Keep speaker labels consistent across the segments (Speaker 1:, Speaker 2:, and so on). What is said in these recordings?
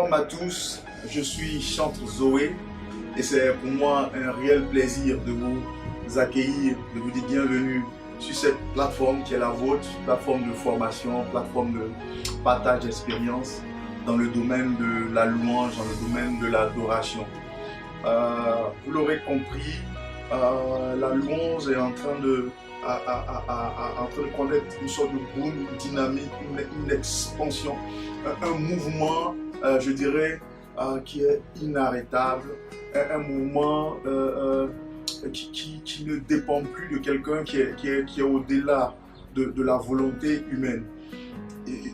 Speaker 1: Shalom à tous, je suis Chantre Zoé et c'est pour moi un réel plaisir de vous accueillir, de vous dire bienvenue sur cette plateforme qui est la vôtre, plateforme de formation, plateforme de partage d'expérience dans le domaine de la louange, dans le domaine de l'adoration. Vous l'aurez compris, la louange est en train de connaître une sorte de boom, une dynamique, une expansion, un mouvement, je dirais, qui est inarrêtable, un mouvement qui ne dépend plus de quelqu'un qui est au-delà de la volonté humaine.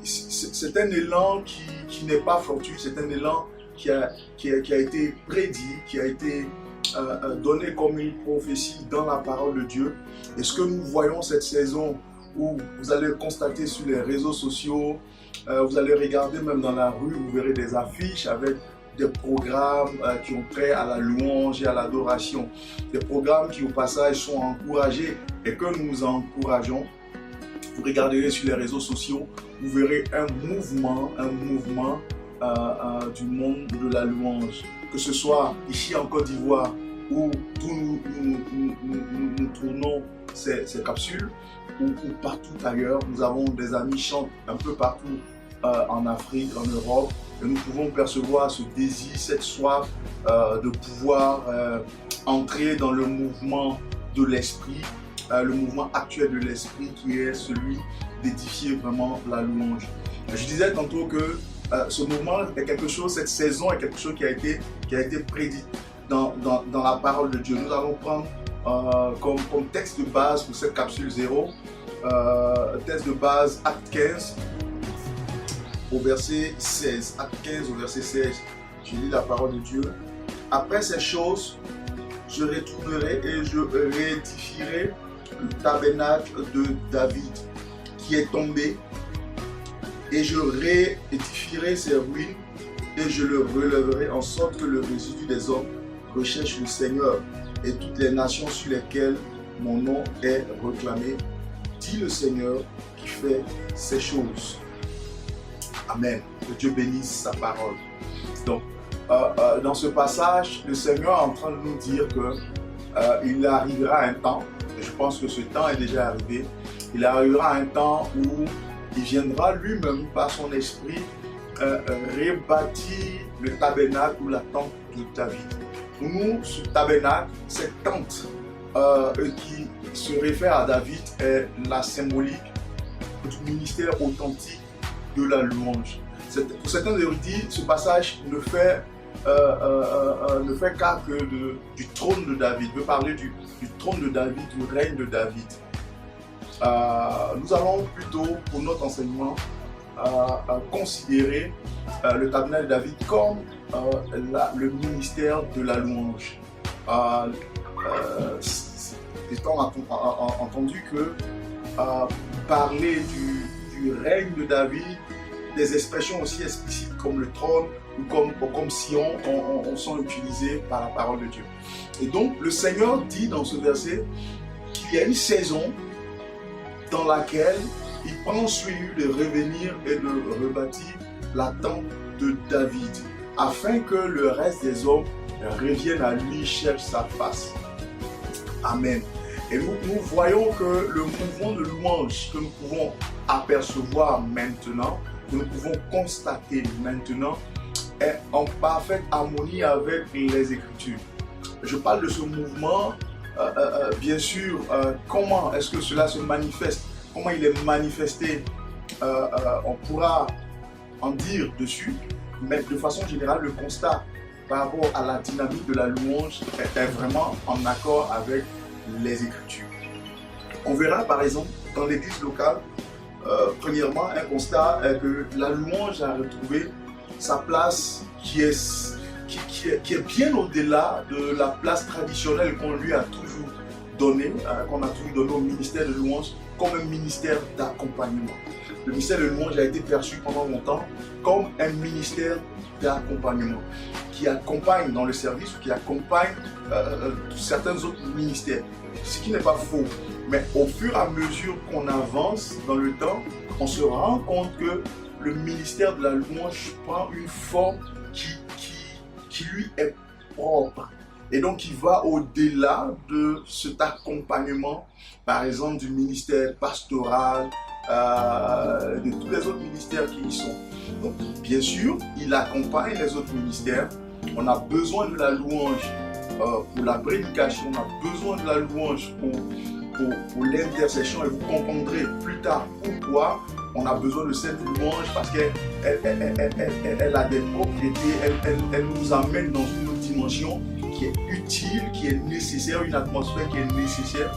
Speaker 1: C'est un élan qui n'est pas fortuit, c'est un élan qui a été prédit, qui a été donné comme une prophétie dans la parole de Dieu. Et ce que nous voyons cette saison, où vous allez constater sur les réseaux sociaux, vous allez regarder même dans la rue, vous verrez des affiches avec des programmes qui ont trait à la louange et à l'adoration. Des programmes qui au passage sont encouragés et que nous encourageons. Vous regarderez sur les réseaux sociaux, vous verrez un mouvement du monde de la louange. Que ce soit ici en Côte d'Ivoire, où nous tournons ces capsules, ou partout ailleurs. Nous avons des amis qui chantent un peu partout en Afrique, en Europe, et nous pouvons percevoir ce désir, cette soif de pouvoir entrer dans le mouvement de l'esprit, le mouvement actuel de l'esprit qui est celui d'édifier vraiment la louange. Je disais tantôt que ce mouvement est quelque chose, cette saison est quelque chose qui a été prédit dans la parole de Dieu. Nous allons prendre comme texte de base pour cette capsule 0, texte de base Acte 15 au verset 16. Acte 15 au verset 16, je lis la parole de Dieu. Après ces choses, je retournerai et je réédifierai le tabernacle de David qui est tombé, et je réédifierai ses ruines et je le relèverai en sorte que le résidu des hommes recherche le Seigneur et toutes les nations sur lesquelles mon nom est réclamé, dit le Seigneur qui fait ces choses. Amen. Que Dieu bénisse sa parole. Donc, dans ce passage, le Seigneur est en train de nous dire qu'il arrivera un temps, et je pense que ce temps est déjà arrivé, il arrivera un temps où il viendra lui-même par son esprit rebâtir le tabernacle ou la tente de David. Pour nous, ce tabernacle, cette tente qui se réfère à David est la symbolique du ministère authentique de la louange. Pour certains érudits, ce passage ne fait cas que du trône de David, veut parler du trône de David, du règne de David. Nous allons plutôt, pour notre enseignement, considérer le tabernacle de David comme le ministère de la louange. Étant entendu que parler du règne de David, des expressions aussi explicites comme le trône ou comme Sion sont utilisées par la parole de Dieu. Et donc le Seigneur dit dans ce verset qu'il y a une saison dans laquelle il prend soin de revenir et de rebâtir la tente de David, afin que le reste des hommes reviennent à lui, cherchent sa face. Amen. Et nous voyons que le mouvement de louange que nous pouvons apercevoir maintenant, que nous pouvons constater maintenant, est en parfaite harmonie avec les Écritures. Je parle de ce mouvement, bien sûr, comment est-ce que cela se manifeste, comment il est manifesté, on pourra en dire dessus, mais de façon générale, le constat par rapport à la dynamique de la louange est vraiment en accord avec les Écritures. On verra par exemple dans l'église locale, premièrement, un constat est que la louange a retrouvé sa place qui est bien au-delà de la place traditionnelle qu'on lui a toujours donnée, au ministère de louange comme un ministère d'accompagnement. Le ministère de louange a été perçu pendant longtemps comme un ministère d'accompagnement qui accompagne dans le service ou qui accompagne certains autres ministères. Ce qui n'est pas faux, mais au fur et à mesure qu'on avance dans le temps, on se rend compte que le ministère de la louange prend une forme qui lui est propre. Et donc, il va au-delà de cet accompagnement, par exemple, du ministère pastoral, de tous les autres ministères qui y sont. Donc, bien sûr, il accompagne les autres ministères. On a besoin de la louange pour la prédication, on a besoin de la louange pour l'intercession, et vous comprendrez plus tard pourquoi on a besoin de cette louange, parce qu'elle a des propriétés, elle nous amène dans une autre dimension qui est utile, qui est nécessaire, une atmosphère qui est nécessaire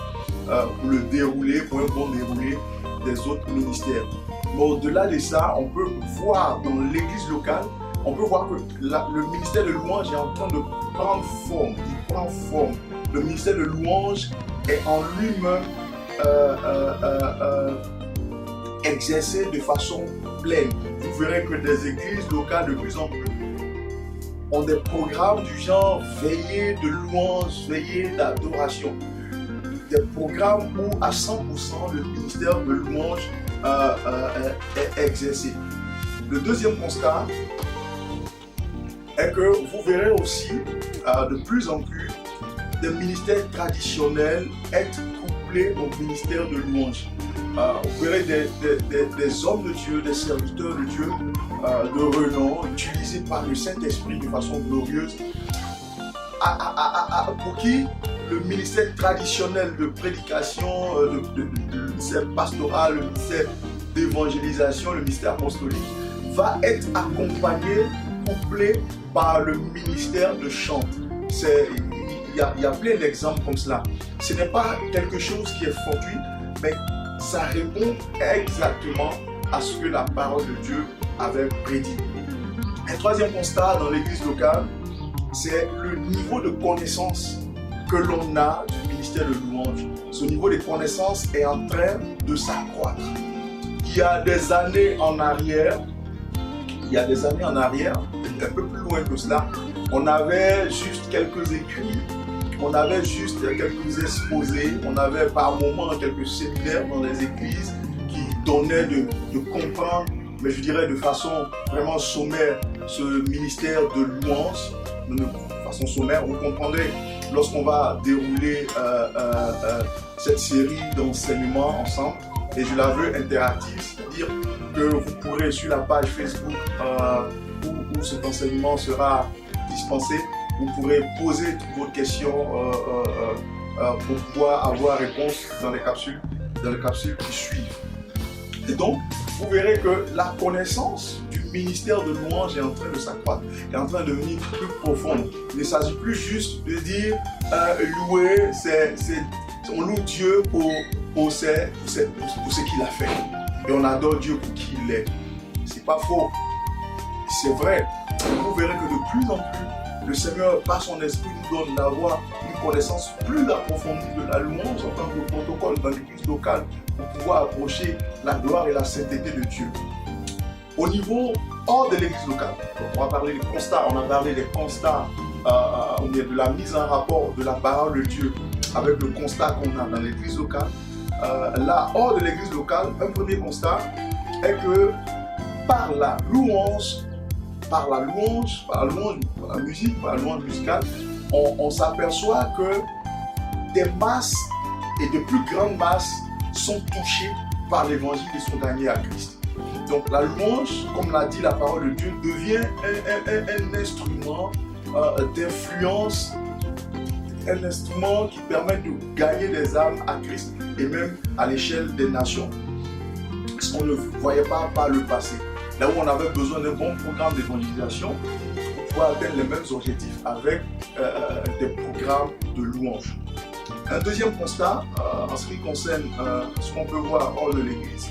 Speaker 1: pour le dérouler, pour un bon déroulé des autres ministères. Mais au-delà de ça, on peut voir dans l'église locale, on peut voir que le ministère de louange est en train de prendre forme, il prend forme. Le ministère de louange est en lui-même exercé de façon pleine. Vous verrez que des églises locales de plus en plus ont des programmes du genre veillée de louange, veillée d'adoration. Des programmes où à 100% le ministère de louange est exercé. Le deuxième constat est que vous verrez aussi de plus en plus des ministères traditionnels être couplés au ministère de louange. Vous verrez des hommes de Dieu, des serviteurs de Dieu de renom, utilisés par le Saint-Esprit de façon glorieuse, pour qui le ministère traditionnel de prédication, le ministère pastoral, le ministère d'évangélisation, le ministère apostolique, va être accompagné, couplé par le ministère de chant. Il y a plein d'exemples comme cela. Ce n'est pas quelque chose qui est fortuit, mais ça répond exactement à ce que la parole de Dieu avait prédit. Un troisième constat dans l'église locale, c'est le niveau de connaissance que l'on a du ministère de louange. Ce niveau de connaissance est en train de s'accroître. Il y a des années en arrière, un peu plus loin que cela, on avait juste quelques écrits, on avait juste quelques exposés, on avait par moments quelques séminaires dans les églises qui donnaient de comprendre, mais je dirais de façon vraiment sommaire, ce ministère de louange. De façon sommaire, vous comprendrez, lorsqu'on va dérouler cette série d'enseignements ensemble, et je la veux interactive, c'est-à-dire que vous pourrez sur la page Facebook où cet enseignement sera dispensé, vous pourrez poser toutes vos questions pour pouvoir avoir réponse dans les capsules qui suivent. Et donc, vous verrez que la connaissance du ministère de louange est en train de s'accroître, est en train de devenir plus profonde. Il ne s'agit plus juste de dire louer, on loue Dieu pour ce qu'il a fait. Et on adore Dieu pour qui il est. C'est pas faux. C'est vrai. Vous verrez que de plus en plus, le Seigneur, par son esprit, nous donne d'avoir une connaissance plus approfondie de la louange en tant que protocole dans l'église locale pour pouvoir approcher la gloire et la sainteté de Dieu. Au niveau hors de l'église locale, on va parler des constats, on a parlé des constats de la mise en rapport de la parole de Dieu avec le constat qu'on a dans l'église locale. Là, hors de l'église locale, un premier constat est que par la musique, par la louange musicale, on s'aperçoit que des masses et de plus grandes masses sont touchées par l'évangile et sont gagnées à Christ. Donc la louange, comme l'a dit la parole de Dieu, devient un instrument d'influence, un instrument qui permet de gagner des âmes à Christ et même à l'échelle des nations. Ce qu'on ne voyait pas par le passé. Là où on avait besoin d'un bon programme d'évangélisation pour pouvoir atteindre les mêmes objectifs avec des programmes de louange. Un deuxième constat, en ce qui concerne ce qu'on peut voir hors de l'église,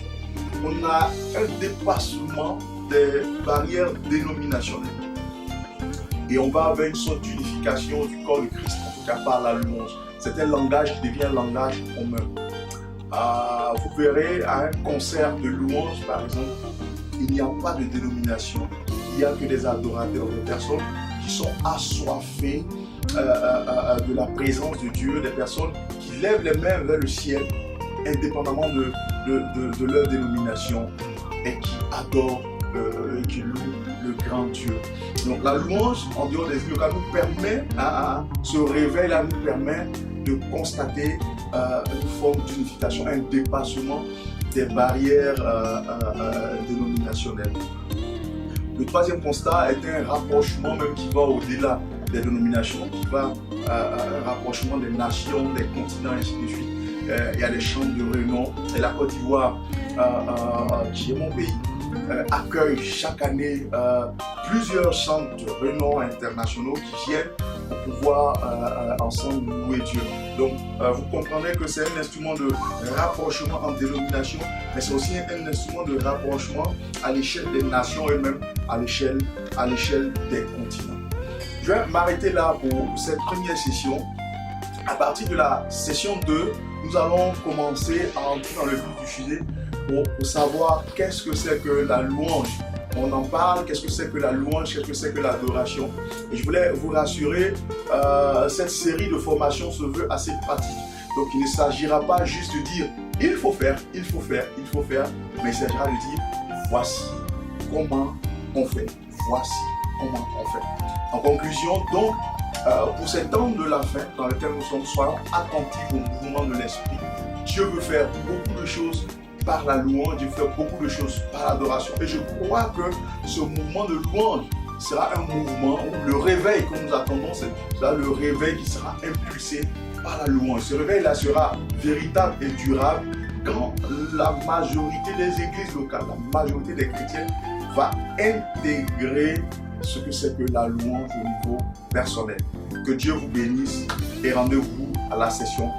Speaker 1: on a un dépassement des barrières dénominationnelles. Et on va vers une sorte d'unification du corps de Christ, en tout cas par la louange. C'est un langage qui devient un langage commun. Vous verrez à un concert de louange, par exemple, il n'y a pas de dénomination, il n'y a que des adorateurs, des personnes qui sont assoiffées de la présence de Dieu, des personnes qui lèvent les mains vers le ciel, indépendamment de leur dénomination, et qui adorent, qui louent le grand Dieu. Donc la louange en dehors des îles locales nous permet, ce réveil-là nous permet de constater une forme d'unification, un dépassement des barrières dénominationnelles. Le troisième constat est un rapprochement même qui va au-delà des dénominations, qui va un rapprochement des nations, des continents, ainsi de suite. Il y a des chants de renom. Et la Côte d'Ivoire, qui est mon pays, accueille chaque année plusieurs chants de renom internationaux qui viennent pour pouvoir ensemble louer Dieu. Donc vous comprenez que c'est un instrument de rapprochement en dénomination, mais c'est aussi un instrument de rapprochement à l'échelle des nations et même à l'échelle des continents. Je vais m'arrêter là pour cette première session. À partir de la session 2, nous allons commencer à entrer dans le vif du sujet pour savoir qu'est-ce que c'est que la louange. On en parle, qu'est-ce que c'est que la louange, qu'est-ce que c'est que l'adoration. Et je voulais vous rassurer, cette série de formations se veut assez pratique. Donc il ne s'agira pas juste de dire il faut faire, il faut faire, il faut faire, mais il s'agira de dire voici comment on fait, voici comment on fait. En conclusion, donc, pour ces temps de la fin dans lesquels nous sommes, soyons attentifs au mouvement de l'esprit. Dieu veut faire beaucoup de choses par la louange, Dieu veut faire beaucoup de choses par l'adoration. Et je crois que ce mouvement de louange sera un mouvement où le réveil que nous attendons, c'est le réveil qui sera impulsé par la louange. Ce réveil-là sera véritable et durable quand la majorité des églises locales, la majorité des chrétiens va intégrer ce que c'est que la louange au niveau personnel. Que Dieu vous bénisse et rendez-vous à la session